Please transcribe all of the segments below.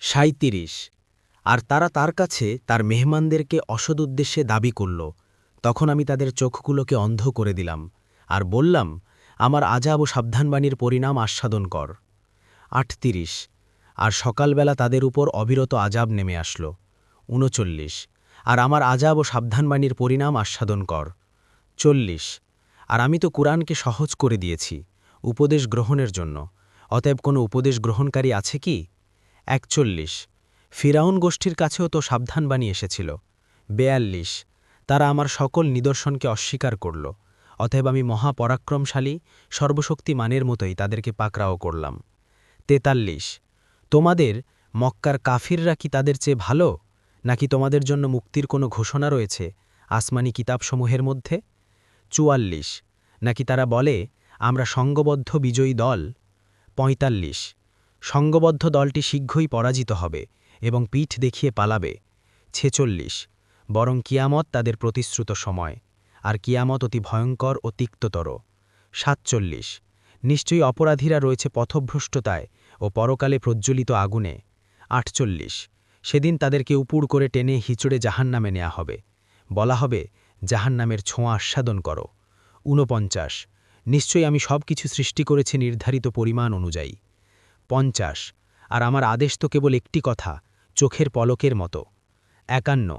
৩৭ আর তারা তার কাছে তার মেহমানদেরকে অসৎ উদ্দেশ্যে দাবি করল। তখন আমি তাদের চোখগুলোকে অন্ধ করে দিলাম আর বললাম, আমার আযাব ও সাবধানবাণীর পরিণাম আস্বাদন কর। ৩৮ আর সকালবেলা তাদের উপর অবিরত আযাব নেমে আসল। ৩৯ আর আমার আযাব ও সাবধানবাণীর পরিণাম আস্বাদন কর। ৪০ আর আমি তো কুরআনকে সহজ করে দিয়েছি উপদেশ গ্রহণের জন্য, অতএব কোনো উপদেশ গ্রহণকারী আছে কি? ৪১ ফিরাউন গোষ্ঠীর কাছেও তো সাবধানবাণী এসেছিল। ৪২ তারা আমার সকল নিদর্শনকে অস্বীকার করল, অতএব আমি মহাপরাক্রমশালী সর্বশক্তিমানের মতোই তাদেরকে পাকড়াও করলাম। ৪৩ তোমাদের মক্কার কাফিররা কি তাদের চেয়ে ভালো, নাকি তোমাদের জন্য মুক্তির কোনো ঘোষণা রয়েছে আসমানি কিতাবসমূহের মধ্যে? ৪৪ নাকি তারা বলে আমরা সঙ্গবদ্ধ বিজয়ী দল? ৪৫ সঙ্গবদ্ধ দলটি শীঘ্রই পরাজিত হবে এবং পিঠ দেখিয়ে পালাবে। ৪৬ বরং কিয়ামত তাদের প্রতিশ্রুত সময়, আর কিয়ামত অতি ভয়ঙ্কর ও তিক্ততর। ৪৭ নিশ্চয়ই অপরাধীরা রয়েছে পথভ্রষ্টতায় ও পরকালে প্রজ্জ্বলিত আগুনে। ৪৮ সেদিন তাদেরকে উপুড় করে টেনে হিচড়ে জাহান্নামে নেওয়া হবে, বলা হবে জাহান্নামের ছোঁয়া আস্বাদন করো। ৪৯ নিশ্চয়ই আমি সব কিছু সৃষ্টি করেছি নির্ধারিত পরিমাণ অনুযায়ী। ৫০ আর আমার আদেশ তো কেবল একটি কথা, চোখের পলকের মতো। ৫১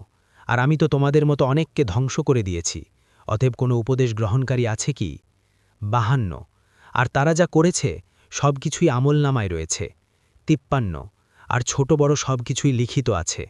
আর আমি তো তোমাদের মতো অনেককে ধ্বংস করে দিয়েছি, অতএব কোনো উপদেশ গ্রহণকারী আছে কি? ৫২ আর তারা যা করেছে সব কিছুই আমলনামায় রয়েছে। ৫৩ আর ছোট বড় সব কিছুই লিখিত আছে।